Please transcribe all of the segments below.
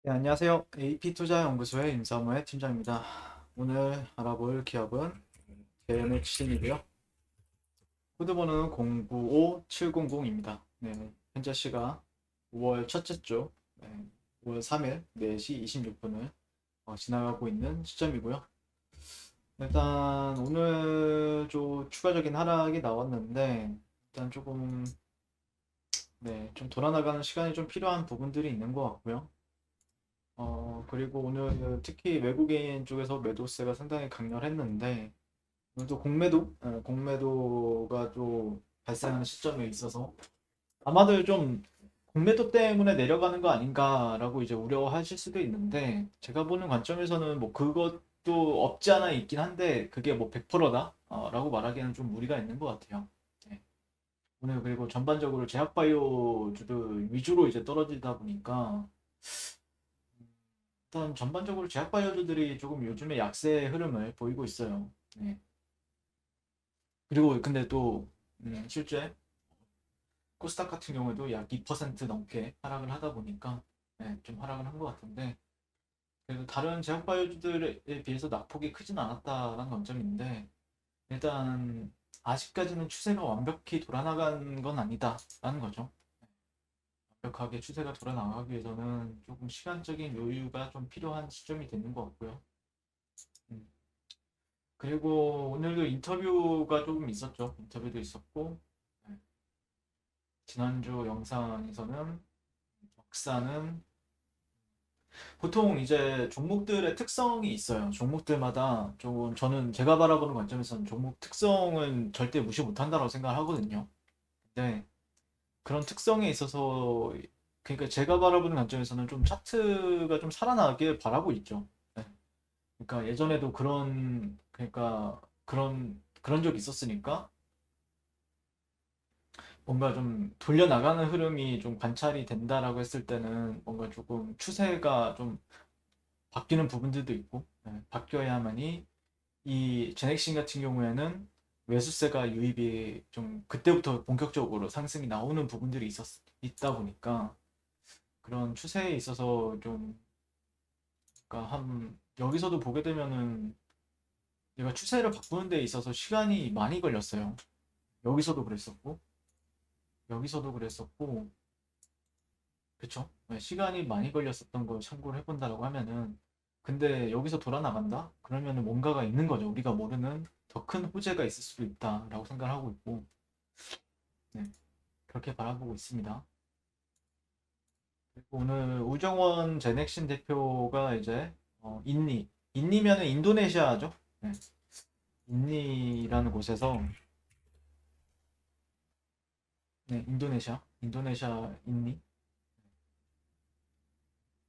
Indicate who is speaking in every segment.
Speaker 1: 네, 안녕하세요. AP투자연구소의 임사무의 팀장입니다. 오늘 알아볼 기업은 제맥신이고요. 코드번호는 095700입니다. 네, 현재 시각 5월 첫째 주, 5월 3일 4시 26분을 지나가고 있는 시점이고요. 일단 오늘 좀 추가적인 하락이 나왔는데 일단 조금 좀 돌아나가는 시간이 좀 필요한 부분들이 있는 것 같고요. 그리고 오늘 특히 외국인 쪽에서 매도세가 상당히 강렬했는데, 오늘도 공매도가 좀 발생하는 시점에 있어서, 아마도 좀 공매도 때문에 내려가는 거 아닌가라고 이제 우려하실 수도 있는데, 제가 보는 관점에서는 뭐 그것도 없지 않아 있긴 한데, 그게 뭐 100%다? 라고 말하기에는 좀 무리가 있는 것 같아요. 네. 오늘 그리고 전반적으로 제약바이오주들 위주로 이제 떨어지다 보니까, 일단 전반적으로 제약 바이오주들이 조금 요즘에 약세 흐름을 보이고 있어요. 네. 그리고 근데 또 실제 코스닥 같은 경우에도 약 2% 넘게 하락을 하다 보니까 좀 하락을 한 것 같은데 그래도 다른 제약 바이오주들에 비해서 낙폭이 크진 않았다라는 관점인데 일단 아직까지는 추세가 완벽히 돌아나간 건 아니다라는 거죠. 완벽하게 추세가 돌아나가기 위해서는 조금 시간적인 여유가 좀 필요한 시점이 되는 것 같고요. 음. 그리고 오늘도 인터뷰가 조금 있었죠. 인터뷰도 있었고, 네. 지난주 영상에서는 역사는 보통 이제 종목들의 특성이 있어요. 종목들마다 조금 저는 제가 바라보는 관점에서는 종목 특성은 절대 무시 못한다고 생각을 하거든요. 근데 그런 특성에 있어서 그러니까 제가 바라보는 관점에서는 좀 차트가 좀 살아나길 바라고 있죠. 네. 그러니까 예전에도 그러니까 그런 적이 있었으니까 뭔가 좀 돌려나가는 흐름이 좀 관찰이 된다라고 했을 때는 뭔가 조금 추세가 좀 바뀌는 부분들도 있고 바뀌어야만이 이 제넥신 같은 경우에는 매수세가 유입이 좀 그때부터 본격적으로 상승이 나오는 부분들이 있다 보니까 그런 추세에 있어서 좀 그러니까 한 여기서도 보게 되면은 내가 추세를 바꾸는 데 있어서 시간이 많이 걸렸어요. 여기서도 그랬었고 여기서도 그랬었고 그쵸? 네, 시간이 많이 걸렸었던 걸 참고를 해본다라고 하면은 근데 여기서 돌아 나간다? 그러면은 뭔가가 있는 거죠. 우리가 모르는 더 큰 호재가 있을 수도 있다라고 생각을 하고 있고 네, 그렇게 바라보고 있습니다. 그리고 오늘 우정원 제넥신 대표가 이제 인니면은 인도네시아죠. 네, 인니라는 곳에서 네, 인도네시아 인니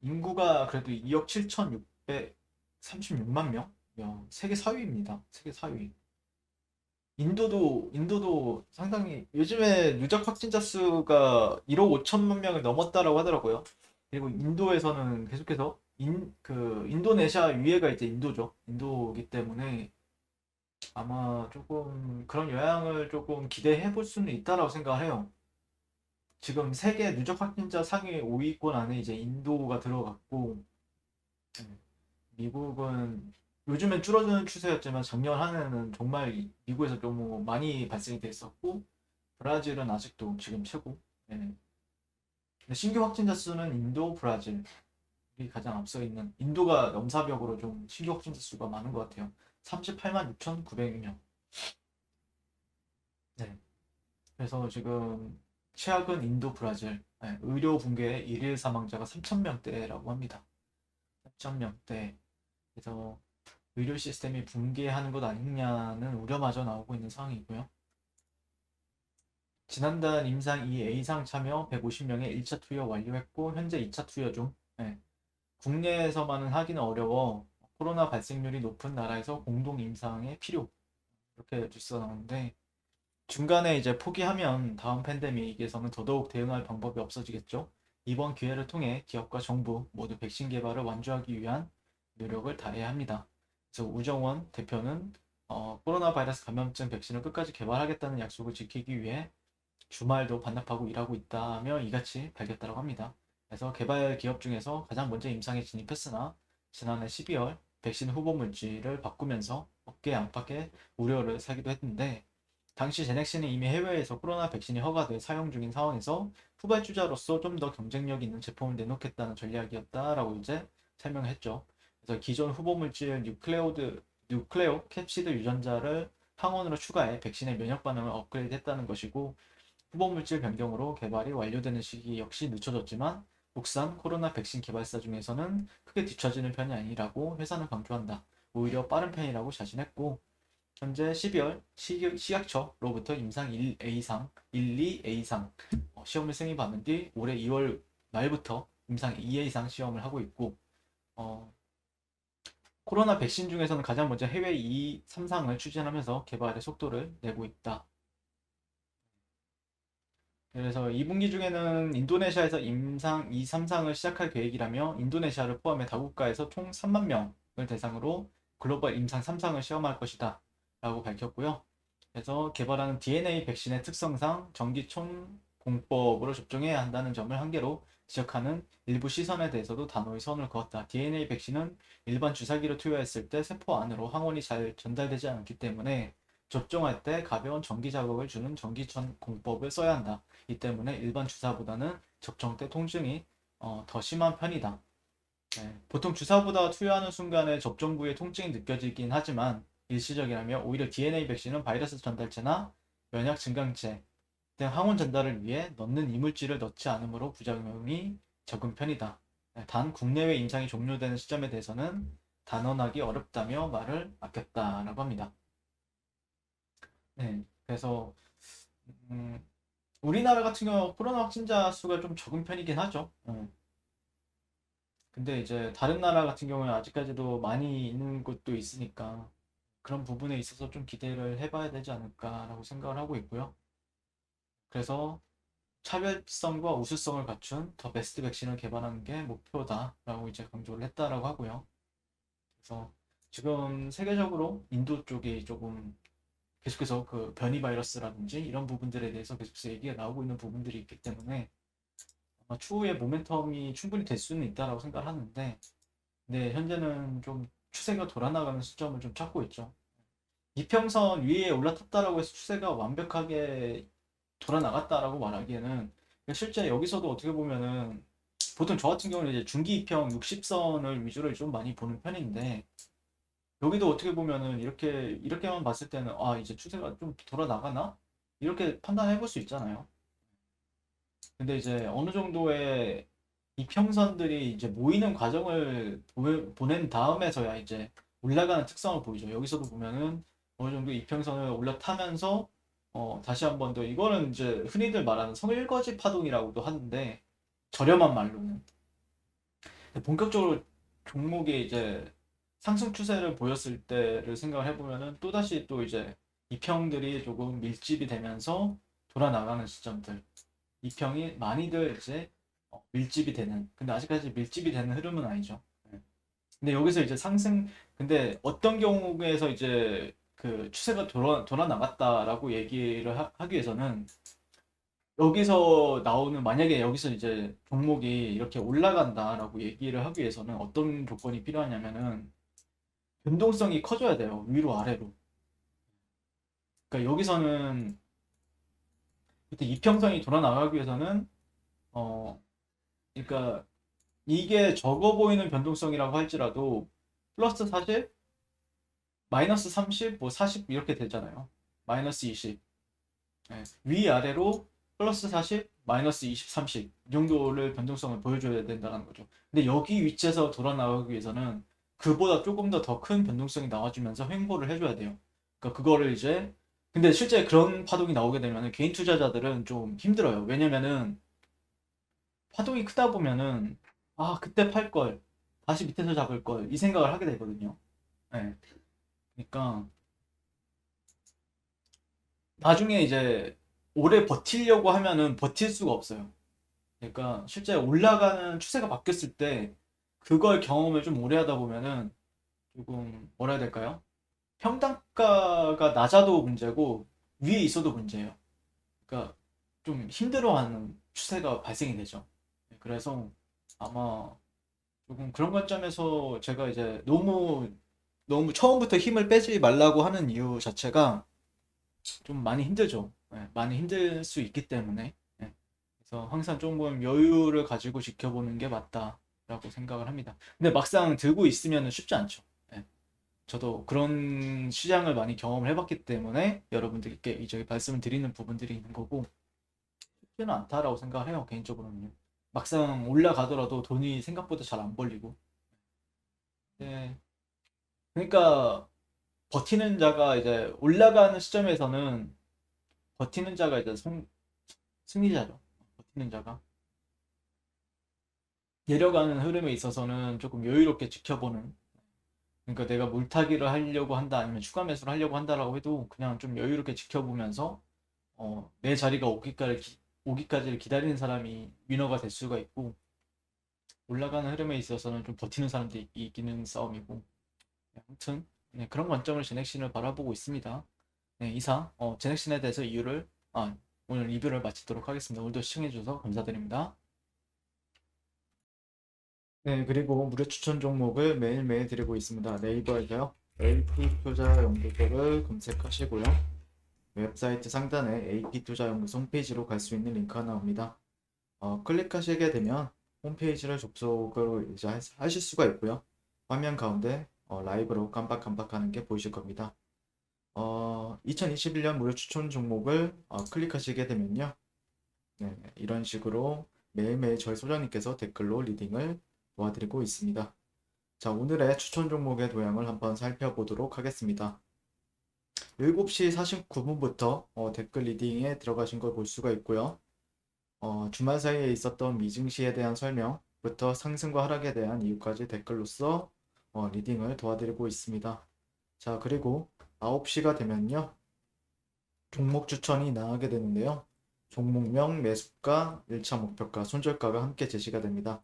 Speaker 1: 인구가 그래도 2억 7,636만 명? 야, 세계 4위입니다. 세계 4위. 인도도 상당히 요즘에 누적 확진자 수가 1억 5천만 명을 넘었다라고 하더라고요. 그리고 인도에서는 계속해서 인도네시아 위에가 이제 인도죠. 인도이기 때문에 아마 조금 그런 영향을 조금 기대해 볼 수는 있다라고 생각을 해요. 지금 세계 누적 확진자 상위 5위권 안에 이제 인도가 들어갔고 미국은 요즘엔 줄어드는 추세였지만 작년 한 해는 정말 미국에서 너무 많이 발생이 됐었고 브라질은 아직도 지금 최고. 네. 근데 신규 확진자 수는 인도, 브라질이 가장 앞서 있는 인도가 넘사벽으로 좀 신규 확진자 수가 많은 것 같아요. 38만 6,900명. 네. 그래서 지금 최악은 인도, 브라질. 네. 의료 붕괴 일일 사망자가 3,000명대라고 합니다. 3,000명대. 그래서 의료 시스템이 붕괴하는 것 아니냐는 우려마저 나오고 있는 상황이고요. 지난달 임상 2 A상 참여 150명의 1차 투여 완료했고 현재 2차 투여 중. 네. 국내에서만은 하기는 어려워 코로나 발생률이 높은 나라에서 공동 임상의 필요 이렇게 뉴스가 나오는데 중간에 이제 포기하면 다음 팬데믹에서는 더더욱 대응할 방법이 없어지겠죠. 이번 기회를 통해 기업과 정부 모두 백신 개발을 완주하기 위한 노력을 다해야 합니다. 그래서 우정원 대표는 코로나 바이러스 감염증 백신을 끝까지 개발하겠다는 약속을 지키기 위해 주말도 반납하고 일하고 있다며 이같이 밝혔다고 합니다. 그래서 개발 기업 중에서 가장 먼저 임상에 진입했으나 지난해 12월 백신 후보 물질을 바꾸면서 업계 안팎의 우려를 사기도 했는데 당시 제넥신은 이미 해외에서 코로나 백신이 허가돼 사용 중인 상황에서 후발주자로서 좀 더 경쟁력 있는 제품을 내놓겠다는 전략이었다라고 이제 설명했죠. 그래서 기존 후보 물질 뉴클레오 캡시드 유전자를 항원으로 추가해 백신의 면역 반응을 업그레이드했다는 것이고 후보 물질 변경으로 개발이 완료되는 시기 역시 늦춰졌지만 국산 코로나 백신 개발사 중에서는 크게 뒤처지는 편이 아니라고 회사는 강조한다. 오히려 빠른 편이라고 자신했고 현재 12월 식약처로부터 임상 1A상, 1, 2A상 시험을 승인받은 뒤 올해 2월 말부터 임상 2A상 시험을 하고 있고 코로나 백신 중에서는 가장 먼저 해외 2, 3상을 추진하면서 개발의 속도를 내고 있다. 그래서 2분기 중에는 인도네시아에서 임상 2, 3상을 시작할 계획이라며 인도네시아를 포함해 다국가에서 총 3만 명을 대상으로 글로벌 임상 3상을 시험할 것이다 라고 밝혔고요. 그래서 개발하는 DNA 백신의 특성상 전기총 공법으로 접종해야 한다는 점을 한계로 지적하는 일부 시선에 대해서도 단호히 선을 그었다. DNA 백신은 일반 주사기로 투여했을 때 세포 안으로 항원이 잘 전달되지 않기 때문에 접종할 때 가벼운 전기 자극을 주는 전기총 공법을 써야 한다. 이 때문에 일반 주사보다는 접종 때 통증이 더 심한 편이다. 네, 보통 주사보다 투여하는 순간에 접종 부위에 통증이 느껴지긴 하지만 일시적이라며 오히려 DNA 백신은 바이러스 전달체나 면역 증강체 등 항원 전달을 위해 넣는 이물질을 넣지 않으므로 부작용이 적은 편이다. 네, 단 국내외 임상이 종료되는 시점에 대해서는 단언하기 어렵다며 말을 아꼈다라고 합니다. 네, 그래서 음, 우리나라 같은 경우 코로나 확진자 수가 좀 적은 편이긴 하죠. 근데 이제 다른 나라 같은 경우는 아직까지도 많이 있는 곳도 있으니까 그런 부분에 있어서 좀 기대를 해봐야 되지 않을까라고 생각을 하고 있고요. 그래서 차별성과 우수성을 갖춘 더 베스트 백신을 개발하는 게 목표다라고 이제 강조를 했다라고 하고요. 그래서 지금 세계적으로 인도 쪽이 조금 계속해서 그 변이 바이러스라든지 이런 부분들에 대해서 계속해서 얘기가 나오고 있는 부분들이 있기 때문에 아마 추후에 모멘텀이 충분히 될 수는 있다라고 생각을 하는데 네, 현재는 좀 추세가 돌아나가는 시점을 좀 찾고 있죠. 이평선 위에 올라탔다라고 해서 추세가 완벽하게 돌아나갔다라고 말하기에는 실제 여기서도 어떻게 보면은 보통 저 같은 경우는 이제 중기 이평 60선을 위주로 좀 많이 보는 편인데 여기도 어떻게 보면은 이렇게만 봤을 때는 아 이제 추세가 좀 돌아나가나 이렇게 판단해 볼 수 있잖아요. 근데 이제 어느 정도의 이평선들이 이제 모이는 과정을 보낸 다음에서야 이제 올라가는 특성을 보이죠. 여기서도 보면은 어느 정도 이평선을 올라타면서 다시 한 번 더 이거는 이제 흔히들 말하는 성일거지 파동이라고도 하는데 저렴한 말로는 본격적으로 종목이 이제 상승 추세를 보였을 때를 생각을 해보면은 또다시 또 이제 이평들이 조금 밀집이 되면서 돌아 나가는 시점들 이평이 많이들 이제 밀집이 되는 근데 아직까지 밀집이 되는 흐름은 아니죠. 네. 근데 여기서 이제 상승 근데 어떤 경우에서 이제 그 추세가 돌아 나갔다라고 얘기를 하기 위해서는 여기서 나오는 만약에 여기서 이제 종목이 이렇게 올라간다라고 얘기를 하기 위해서는 어떤 조건이 필요하냐면은 변동성이 커져야 돼요. 위로 아래로. 그러니까 여기서는 그때 이평선이 돌아 나가기 위해서는 어 그러니까 이게 적어 보이는 변동성이라고 할지라도 플러스 40, 마이너스 30, 뭐 40 이렇게 되잖아요. 마이너스 20. 네. 위아래로 플러스 40, 마이너스 20, 30 이 정도를 변동성을 보여줘야 된다는 거죠. 근데 여기 위치에서 돌아 나가기 위해서는 그보다 조금 더 큰 변동성이 나와주면서 횡보를 해줘야 돼요. 그러니까 그거를 이제 근데 실제 그런 파동이 나오게 되면 개인 투자자들은 좀 힘들어요. 왜냐면은 파동이 크다 보면은 아 그때 팔 걸 다시 밑에서 잡을 걸 이 생각을 하게 되거든요. 네. 그러니까 나중에 이제 오래 버티려고 하면은 버틸 수가 없어요. 그러니까 실제 올라가는 추세가 바뀌었을 때 그걸 경험을 좀 오래 하다 보면은 조금 뭐라 해야 될까요? 평단가가 낮아도 문제고 위에 있어도 문제예요. 그러니까 좀 힘들어하는 추세가 발생이 되죠. 그래서 아마 조금 그런 관점에서 제가 이제 너무 처음부터 힘을 빼지 말라고 하는 이유 자체가 좀 많이 힘들죠. 예, 많이 힘들 수 있기 때문에. 예, 그래서 항상 조금 여유를 가지고 지켜보는 게 맞다라고 생각을 합니다. 근데 막상 들고 있으면 쉽지 않죠. 예, 저도 그런 시장을 많이 경험을 해봤기 때문에 여러분들께 이제 말씀을 드리는 부분들이 있는 거고 쉽지는 않다라고 생각을 해요, 개인적으로는. 막상 올라가더라도 돈이 생각보다 잘 안 벌리고. 네. 그러니까 버티는 자가 이제 올라가는 시점에서는 버티는 자가 이제 승리자죠. 버티는 자가. 내려가는 흐름에 있어서는 조금 여유롭게 지켜보는. 그러니까 내가 물타기를 하려고 한다 아니면 추가 매수를 하려고 한다라고 해도 그냥 좀 여유롭게 지켜보면서 내 자리가 오기까지를 기다리는 사람이 위너가 될 수가 있고 올라가는 흐름에 있어서는 좀 버티는 사람들이 이기는 싸움이고 네, 아무튼 네, 그런 관점을 제넥신을 바라보고 있습니다. 네, 이상 제넥신에 대해서 오늘 리뷰를 마치도록 하겠습니다. 오늘도 시청해주셔서 감사드립니다. 네, 그리고 무료 추천 종목을 매일매일 드리고 있습니다. 네이버에서요. AP투자연구소를 검색하시고요. 웹사이트 상단에 AP투자연구소 홈페이지로 갈 수 있는 링크가 나옵니다. 클릭하시게 되면 홈페이지를 접속을 이제 하실 수가 있고요. 화면 가운데 라이브로 깜빡깜빡하는 게 보이실 겁니다. 2021년 무료 추천 종목을 클릭하시게 되면요. 네, 이런 식으로 매일매일 저희 소장님께서 댓글로 리딩을 도와드리고 있습니다. 자, 오늘의 추천 종목의 도형을 한번 살펴보도록 하겠습니다. 7시 49분부터 댓글 리딩에 들어가신 걸 볼 수가 있고요. 주말 사이에 있었던 미증시에 대한 설명부터 상승과 하락에 대한 이유까지 댓글로서 리딩을 도와드리고 있습니다. 자, 그리고 9시가 되면요. 종목 추천이 나가게 되는데요. 종목명, 매수가, 1차 목표가, 손절가가 함께 제시가 됩니다.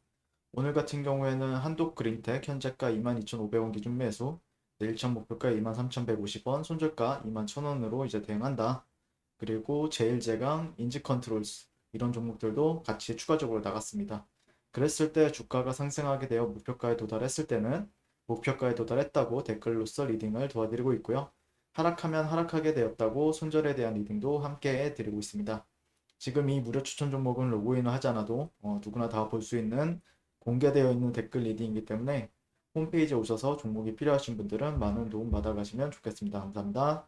Speaker 1: 오늘 같은 경우에는 한독 그린텍 현재가 22,500원 기준 매수, 1차 목표가 23,150원, 손절가 21,000원으로 이제 대응한다. 그리고 제일제강, 인지컨트롤스 이런 종목들도 같이 추가적으로 나갔습니다. 그랬을 때 주가가 상승하게 되어 목표가에 도달했을 때는 목표가에 도달했다고 댓글로써 리딩을 도와드리고 있고요. 하락하면 하락하게 되었다고 손절에 대한 리딩도 함께 해드리고 있습니다. 지금 이 무료 추천 종목은 로그인을 하지 않아도 누구나 다 볼 수 있는 공개되어 있는 댓글 리딩이기 때문에 홈페이지에 오셔서 종목이 필요하신 분들은 많은 도움 받아가시면 좋겠습니다. 감사합니다.